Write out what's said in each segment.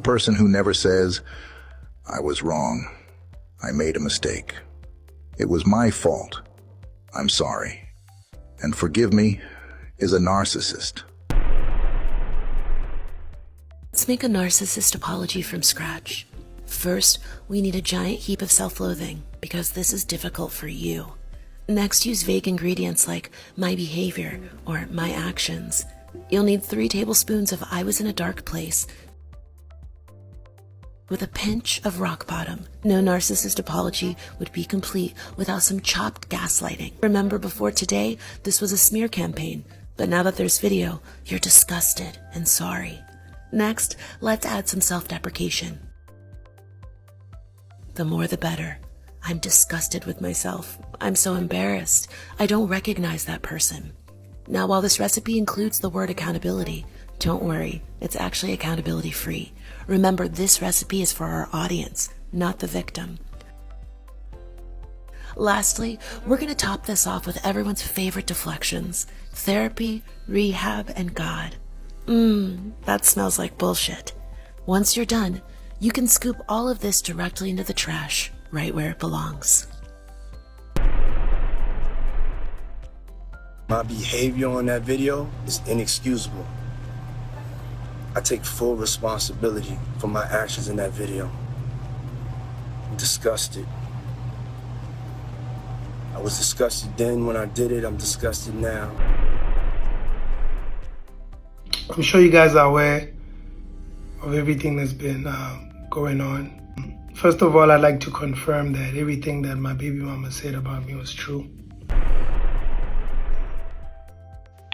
person who never says, "I was wrong. I made a mistake. It was my fault. I'm sorry. And forgive me," is a narcissist. Let's make a narcissist apology from scratch. First, we need a giant heap of self-loathing because this is difficult for you. Next, use vague ingredients like "my behavior" or "my actions." You'll need 3 tablespoons of "I was in a dark place" with a pinch of rock bottom. No narcissist apology would be complete without some chopped gaslighting. Remember, before today, this was a smear campaign, but now that there's video, you're disgusted and sorry. Next, let's add some self-deprecation. The more the better. "I'm disgusted with myself. I'm so embarrassed. I don't recognize that person." Now, while this recipe includes the word accountability, don't worry, it's actually accountability free. Remember, this recipe is for our audience, not the victim. Lastly, we're going to top this off with everyone's favorite deflections: therapy, rehab, and God. That smells like bullshit. Once you're done, you can scoop all of this directly into the trash, right where it belongs. My behavior on that video is inexcusable. I take full responsibility for my actions in that video. I'm disgusted. I was disgusted then when I did it. I'm disgusted now. I'm sure you guys are aware of everything that's been going on. First of all, I'd like to confirm that everything that my baby mama said about me was true.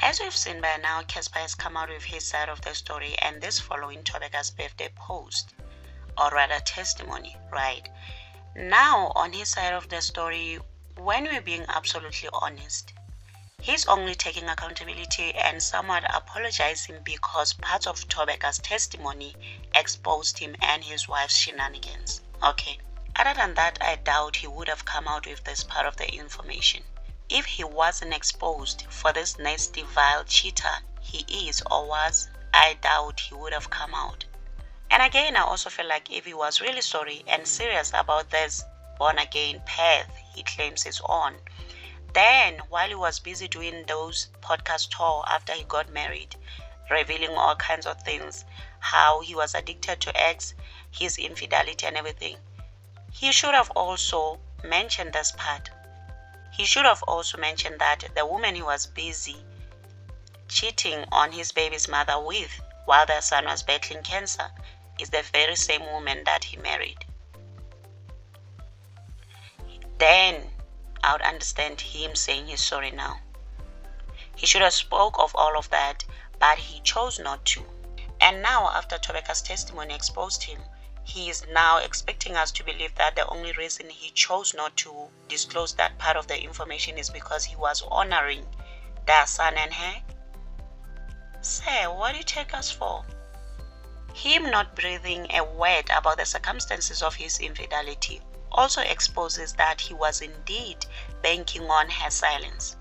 As we've seen by now, Cassper has come out with his side of the story, and this following Thobeka's birthday post, or rather testimony, right? Now, on his side of the story, when we're being absolutely honest, he's only taking accountability and somewhat apologizing because parts of Thobeka's testimony exposed him and his wife's shenanigans. Okay. Other than that, I doubt he would have come out with this part of the information. If he wasn't exposed for this nasty, vile cheater he is or was, I doubt he would have come out. And again, I also feel like if he was really sorry and serious about this born-again path he claims he's on, then while he was busy doing those podcast tour after he got married, revealing all kinds of things, how he was addicted to X, his infidelity and everything, he should have also mentioned this part. He should have also mentioned that the woman he was busy cheating on his baby's mother with while their son was battling cancer is the very same woman that he married. Then I would understand him saying he's sorry now. He should have spoke of all of that, but he chose not to. And now, after Thobeka's testimony exposed him, he is now expecting us to believe that the only reason he chose not to disclose that part of the information is because he was honoring their son and her. Sir, what do you take us for? Him not breathing a word about the circumstances of his infidelity also exposes that he was indeed banking on her silence,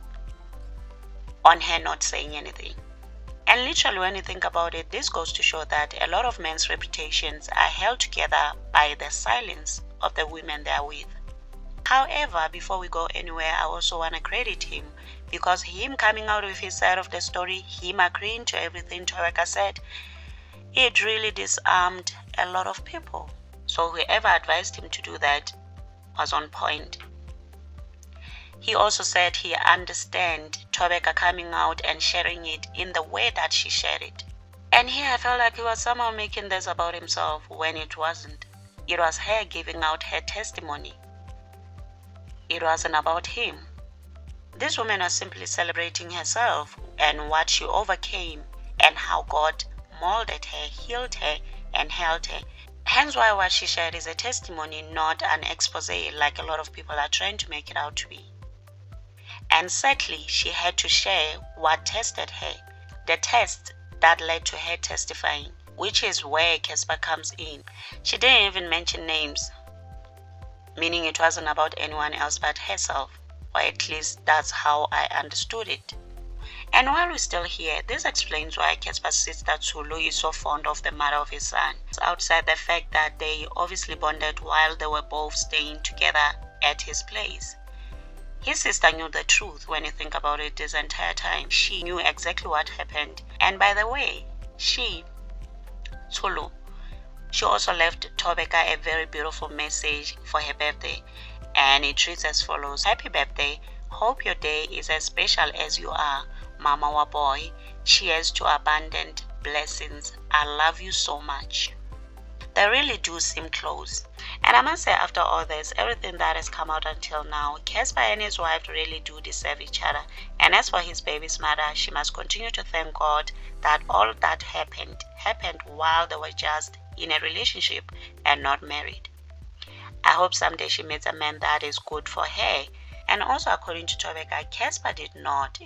on her not saying anything. And literally, when you think about it, this goes to show that a lot of men's reputations are held together by the silence of the women they are with. However, before we go anywhere, I also want to credit him, because him coming out with his side of the story, him agreeing to everything Thobeka said, it really disarmed a lot of people. So whoever advised him to do that was on point. He also said he understands Thobeka coming out and sharing it in the way that she shared it. And here I felt like he was somehow making this about himself when it wasn't. It was her giving out her testimony. It wasn't about him. This woman was simply celebrating herself and what she overcame and how God molded her, healed her, and held her. Hence why what she shared is a testimony, not an expose like a lot of people are trying to make it out to be. And sadly, she had to share what tested her, the test that led to her testifying, which is where Cassper comes in. She didn't even mention names, meaning it wasn't about anyone else but herself, or at least that's how I understood it. And while we're still here, this explains why Cassper's sister Tulu is so fond of the mother of his son. Outside the fact that they obviously bonded while they were both staying together at his place. His sister knew the truth when you think about it this entire time. She knew exactly what happened. And by the way, Tulu, she also left Thobeka a very beautiful message for her birthday. And it reads as follows: Happy birthday. Hope your day is as special as you are. Mama wa boy, cheers to abundant blessings. I love you so much. They really do seem close. And I must say, after all this, everything that has come out until now, Cassper and his wife really do deserve each other. And as for his baby's mother, she must continue to thank God that all that happened while they were just in a relationship and not married. I hope someday she meets a man that is good for her. And also, according to Thobeka, Cassper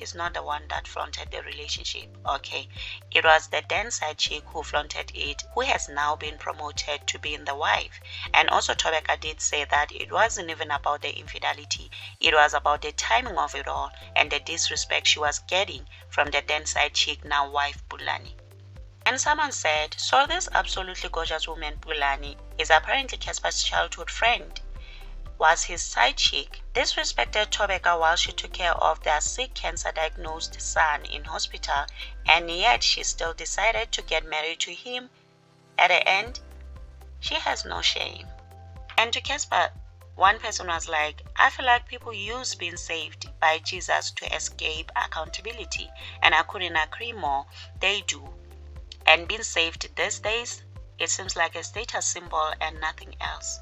is not the one that flaunted the relationship. Okay, it was the then side chick who flaunted it, who has now been promoted to being the wife. And also Thobeka did say that it wasn't even about the infidelity, it was about the timing of it all and the disrespect she was getting from the then side chick, now wife Pulani. And someone said, so this absolutely gorgeous woman Pulani is apparently Cassper's childhood friend. Was his side chick, disrespected Thobeka while she took care of their sick cancer-diagnosed son in hospital, and yet she still decided to get married to him. At the end, she has no shame. And to Cassper, one person was like, I feel like people use being saved by Jesus to escape accountability, and I couldn't agree more. They do. And being saved these days, it seems like a status symbol and nothing else.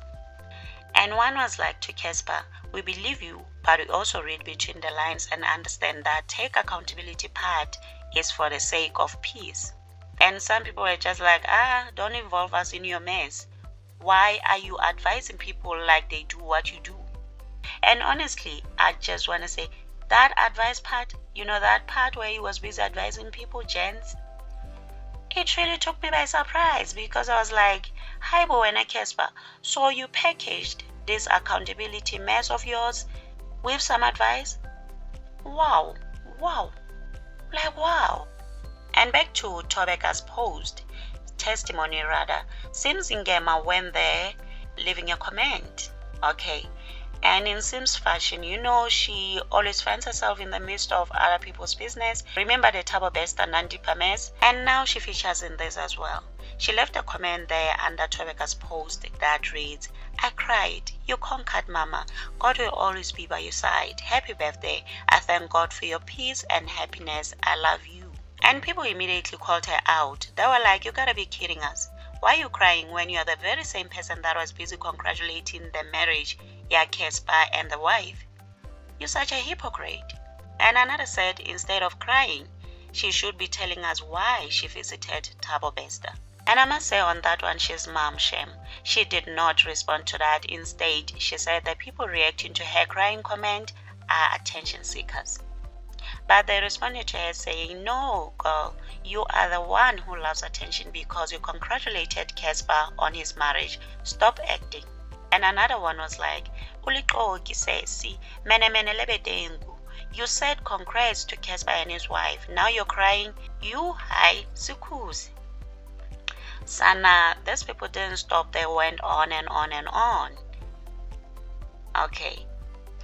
And one was like to Cassper, we believe you, but we also read between the lines and understand that take accountability part is for the sake of peace. And some people were just like, don't involve us in your mess. Why are you advising people like they do what you do? And honestly, I just want to say, that advice part, that part where he was busy advising people, gents, it really took me by surprise because I was like, hi Bowena Cassper, so you packaged this accountability mess of yours with some advice? Wow. And back to Thobeka's testimony rather, Simz Ngema went there leaving a comment. Okay. And in Simz fashion, she always finds herself in the midst of other people's business. Remember the Thabo Bester Nandipa mess? And now she features in this as well. She left a comment there under Thobeka's post that reads, I cried. You conquered, Mama. God will always be by your side. Happy birthday. I thank God for your peace and happiness. I love you. And people immediately called her out. They were like, you gotta be kidding us. Why are you crying when you are the very same person that was busy congratulating the marriage, Cassper and the wife? You're such a hypocrite. And another said, instead of crying, she should be telling us why she visited Thabo Bester. And I must say on that one, she's mom shame. She did not respond to that. Instead, she said that people reacting to her crying comment are attention seekers. But they responded to her saying, no, girl, you are the one who loves attention because you congratulated Cassper on his marriage. Stop acting. And another one was like, you said congrats to Cassper and his wife. Now you're crying. You hi sukuzi. Sana, these people didn't stop. They went on and on and on. Okay.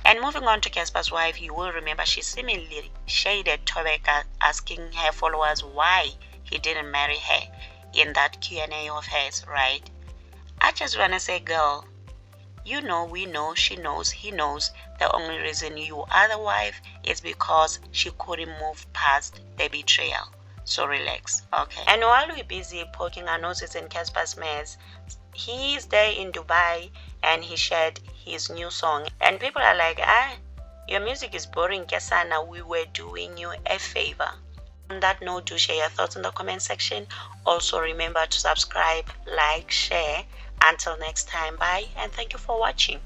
And moving on to Cassper's wife, you will remember she seemingly shaded Thobeka, asking her followers why he didn't marry her in that Q&A of hers, right? I just want to say, girl, we know, she knows, he knows. The only reason you are the wife is because she couldn't move past the betrayal. So relax, okay? And while we're busy poking our noses in Cassper's mess, he is there in Dubai and he shared his new song. And people are like, your music is boring, Kesana. We were doing you a favor. On that note, do share your thoughts in the comment section. Also remember to subscribe, like, share. Until next time, bye and thank you for watching.